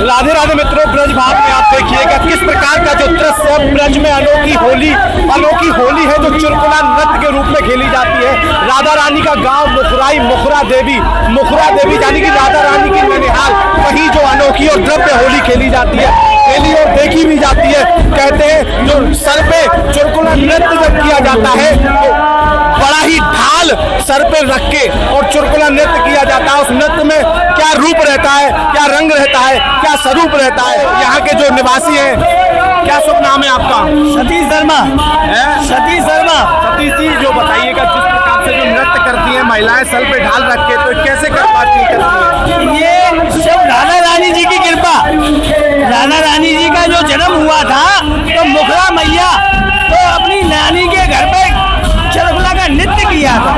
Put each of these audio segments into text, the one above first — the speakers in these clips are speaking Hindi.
राधे राधे मित्रों, ब्रज भाग में आप देखिएगा किस प्रकार का जो दृश्य है। ब्रज में अनोखी होली है जो चुरकुला नृत्य के रूप में खेली जाती है। राधा रानी का गांव मुखराई, मुखरा देवी यानी कि राधा रानी की ननिहाल, वही जो अनोखी और द्रव्य होली खेली जाती है, खेली और देखी भी जाती है। कहते हैं जो सर पे चुरकुला नृत्य जब किया जाता है तो बड़ा ही ढाल सर पे रख के और चुरकुला नृत्य किया जाता है। उस नृत्य में क्या रूप रहता है, क्या रंग रहता है, क्या स्वरूप रहता है। यहाँ के जो निवासी हैं, क्या शुभ नाम है आपका? सतीश शर्मा। सतीश शर्मा। सतीश जी, जो बताइएगा जिस प्रकार से जो नृत्य करती हैं महिलाएं सर पे ढाल रख के, तो कैसे कर पाती है? ये सब राधा रानी जी की कृपा। राधा रानी जी का जो जन्म हुआ था तो मुखरा मैया तो अपनी नानी के घर पे चुरकुला का नृत्य किया था।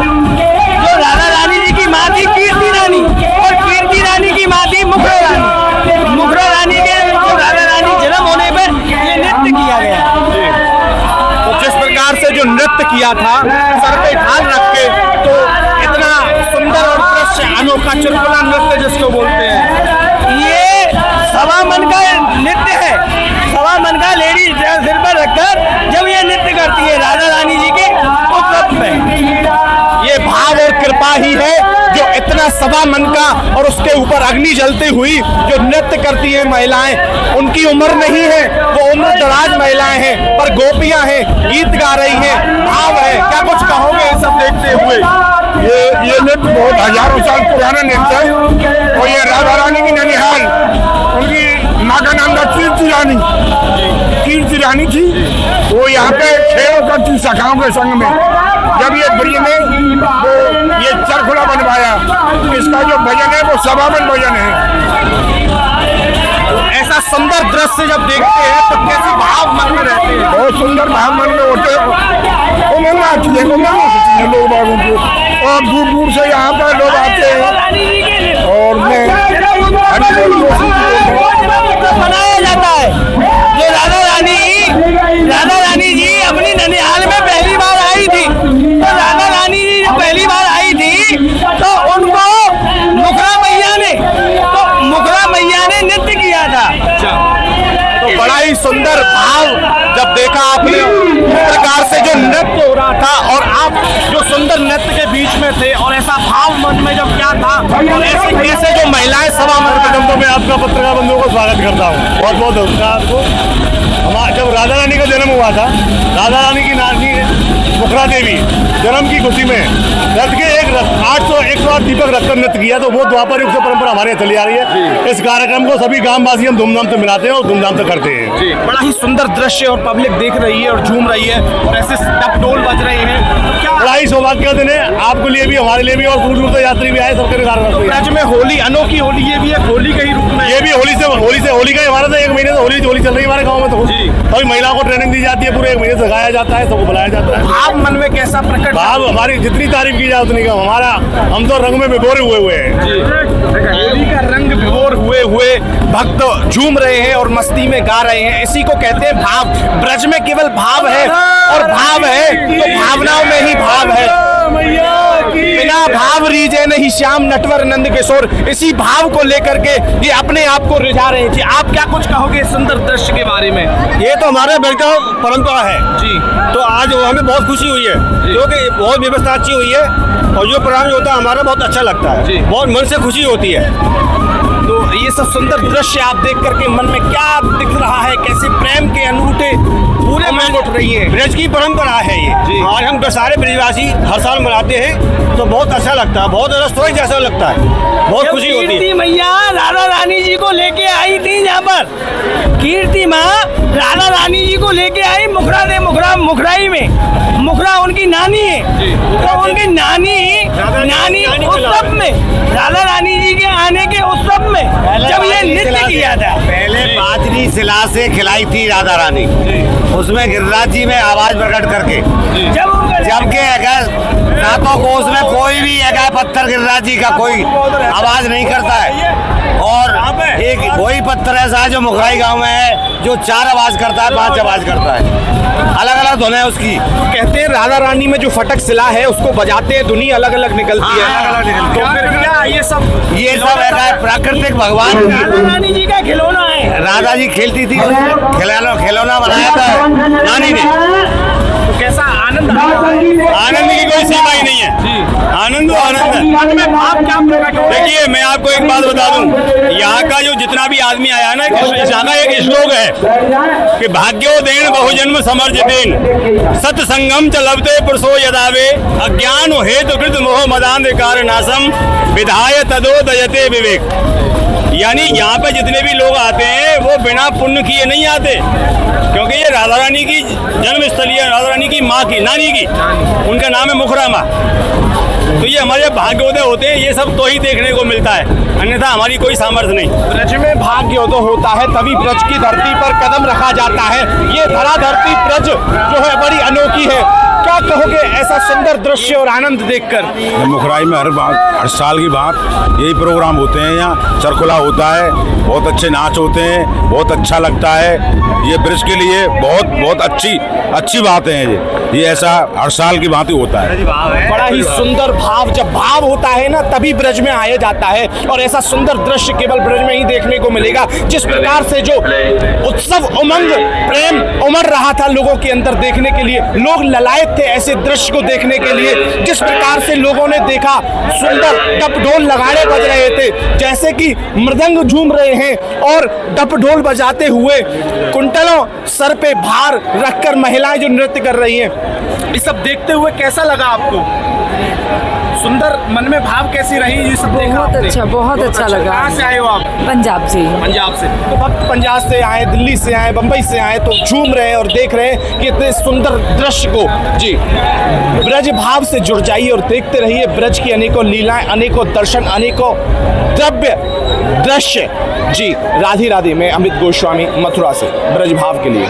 जो राधा रानी जी की माँ थी कीर्ति रानी, और कीर्ति रानी की माँ थी मुखरा रानी। मुखरा रानी के जो राधा रानी जन्म होने पर ये नृत्य किया गया। तो जिस प्रकार से जो नृत्य किया था सर पे ढाल रख के, तो इतना सुंदर और दृश्य अनोखा चुरकुला नृत्य जिसको बोलते हैं, ये सवा मन का नृत्य है। सवा मन का लेडी सिर पर रखकर जब ये नृत्य करती है राधा रानी जी के उपलक्ष्य में, ये भाव और कृपा ही है जो इतना सवा मन का और उसके ऊपर अग्नि जलती हुई जो नृत्य करती हैं महिलाएं। उनकी उम्र नहीं है, वो उम्र दराज महिलाएं हैं, पर गोपियां हैं, गीत गा रही हैं, भाव है। क्या कुछ कहोगे ये सब देखते हुए? ये नृत्य बहुत हजारों साल पुराना नृत्य है और ये राधा रानी की ननिहाल, उनकी माँ का नाम था कीर्ति रानी थी। वो यहाँ पे खेलों करती सखाओं के संग में। जब ये ब्रिज में वो ये चरखुला बनवाया, इसका जो भजन है वो सवामन भजन है। ऐसा सुंदर दृश्य जब देखते हैं तो कैसे भाव मन में रहते हैं? बहुत सुंदर भाव मन में होते हैं। उमंग आती है, उमंग होती है लोग बागों को, और दूर दूर से यहाँ पर लोग आते हैं और बनाया जाता है। जो राधा रानी जी अपनी ननिहाल में पहली बार आई थी, तो राधा रानी जी जब पहली बार आई थी तो उनको मुखरा मैया ने नृत्य किया था। तो बड़ा ही सुंदर भाव जब देखा आपने, इस प्रकार से जो नृत्य हो रहा था और आप जो सुंदर नृत्य के बीच में थे, और ऐसा भाव मन में जब क्या था, और ऐसे कैसे जो महिलाएं सवा मन तो मैं आपका पत्रकार बंधुओं को स्वागत करता हूँ। बहुत बहुत धन्यवाद आपको। जब राधा रानी का जन्म हुआ था, राधा रानी की नानी मुखरा देवी जन्म की खुशी में रथ के 108 दीपक रखकर नृत्य किया, तो वो द्वापर युग से परंपरा हमारे यहाँ चली आ रही है। इस कार्यक्रम को सभी गांववासी हम धूमधाम से मनाते हैं और धूमधाम से करते हैं जी। बड़ा ही सुंदर दृश्य और पब्लिक देख रही है और झूम रही है और ऐसे डप डोल बज रहे हैं। क्या बड़ा ही सौभाग्य का दिन है आपके लिए भी, हमारे लिए भी, और दूर दूर से यात्री भी आए सबके ब्रज में होली, अनोखी होली, ये भी है होली का ही रूप में। ये भी होली का हमारा तो 1 महीने से होली चल रही है हमारे गाँव में। तो सभी महिलाओं को ट्रेनिंग दी जाती है, पूरे 1 महीने से सिखाया जाता है, सबको बुलाया जाता है। भाव मन में कैसा प्रकट? भाव हमारी जितनी तारीफ की जाए उतनी कम। हम तो रंग में विभोर हुए हैं जी। होली का रंग विभोर हुए भक्त झूम रहे हैं और मस्ती में गा रहे हैं। इसी को कहते हैं भाव। ब्रज में केवल भाव है, और भाव है तो भावनाओं में ही भाव है। बिना भाव रीजे नहीं श्याम नटवर नंद किशोर। इसी भाव को लेकर के ये अपने आप को रिझा रहे थे। आप क्या कुछ कहोगे इस सुंदर दृश्य के बारे में? ये तो हमारे ब्रज का परंपरा है जी। तो आज हमें बहुत खुशी हुई है क्योंकि बहुत व्यवस्था अच्छी हुई है और जो प्रोग्राम होता है हमारा बहुत अच्छा लगता है जी। बहुत मन से खुशी होती है। तो ये सब सुंदर दृश्य आप देख करके मन में क्या दिख रहा है? कैसे प्रेम के अनूठे पूरे मन उठ रही है? ब्रज की परंपरा है ये जी। और हम सारे ब्रजवासी हर साल मनाते हैं, तो बहुत अच्छा लगता है, बहुत रस्तों जैसा लगता है, बहुत खुशी होती है। कीर्ति मैया राधा रानी जी को लेके आई थी यहाँ पर। कीर्ति माँ राधा रानी जी को लेके आई मुखराई में। मुखरा उनकी नानी है, तो उनकी नानी उत्सव में, राधा रानी जी के आने के उत्सव में जब ये नृत्य किया खिला से खिलाई थी राधा रानी, उसमें गिरिराज जी में आवाज प्रकट करके, जबकि अगर रातों को उसमें कोई भी अगर पत्थर गिरिराज जी का कोई आवाज नहीं करता है, और एक वही पत्थर ऐसा है जो मुखराई गांव में है जो 4 आवाज करता है, 5 आवाज करता है, अलग अलग धुन है उसकी। कहते हैं राधा रानी में जो फटक सिला है उसको बजाते हैं धुनी अलग अलग निकलती है। अलग-अलग निकलती है। तो फिर क्या ये सब है प्राकृतिक भगवान राधा रानी जी का खिलौना है। राधा जी खेलती थी, खिलौना बनाया था नानी ने। तो कैसा आनंद आनंद की कोई सीमा ही नहीं है, आनंद तो आनंद है। आप क्या प्रकट हो? देखिए मैं आपको एक बात बता दूं, यहाँ का जो जितना भी आदमी आया ना, यहाँ का एक श्लोक है कि भाग्योदेन बहुजन्म समर्जितेन सत्संगम च लभते पुरुषो यदावे अज्ञान हेतु कृत मोह मदान कारणासम विधाय तदो दयते विवेक। यानी यहाँ पे जितने भी लोग आते हैं वो बिना पुण्य किए नहीं आते, क्योंकि ये राधा रानी की जन्मस्थली है, राधा रानी की माँ की, नानी की, उनका नाम है मुखरा माँ। तो ये हमारे भाग्योदय होते हैं, ये सब तो ही देखने को मिलता है, अन्यथा हमारी कोई सामर्थ्य नहीं। ब्रज में भाग्योदय होता है तभी ब्रज की धरती पर कदम रखा जाता है। ये धरा धरती ब्रज जो है बड़ी अनोखी है। क्या कहोगे ऐसा सुंदर दृश्य और आनंद देखकर? मुखराई में हर साल की बात यही प्रोग्राम होते हैं, यहाँ चरखुला होता है, बहुत अच्छे नाच होते हैं, बहुत अच्छा लगता है। ये ब्रज के लिए बहुत अच्छी बात है। ये ऐसा हर साल की बात ही होता है। बड़ा ही सुंदर भाव, जब भाव होता है ना तभी ब्रज में आया जाता है, और ऐसा सुंदर दृश्य केवल ब्रज में ही देखने को मिलेगा। जिस प्रकार से जो उत्सव, उमंग, प्रेम उमड़ रहा था लोगों के अंदर देखने के लिए, लोग ललायत थे ऐसे दृश्य को देखने के लिए। जिस प्रकार से लोगों ने देखा, सुंदर डप ढोल लगाड़े बज रहे थे, जैसे कि मृदंग झूम रहे हैं, और डप ढोल बजाते हुए कुंटलों सर पे भार रखकर महिलाएं जो नृत्य कर रही हैं। ये सब देखते हुए कैसा लगा आपको? सुंदर मन में भाव कैसी रही ये सब देखा आपने? बहुत अच्छा लगा। कहाँ से आए हो आप? पंजाब से। पंजाब से। तो भक्त पंजाब से आए, दिल्ली से आए, बम्बई से आए, तो झूम रहे हैं और देख रहे हैं कि इतने सुंदर दृश्य को। जी, ब्रज भाव से जुड़ जाइए और देखते रहिए ब्रज की अनेकों लीलाएं, अनेकों दर्शन, अनेकों द्रव्य दृश्य। जी, राधे राधे। मैं अमित गोस्वामी, मथुरा से, ब्रज भाव के लिए।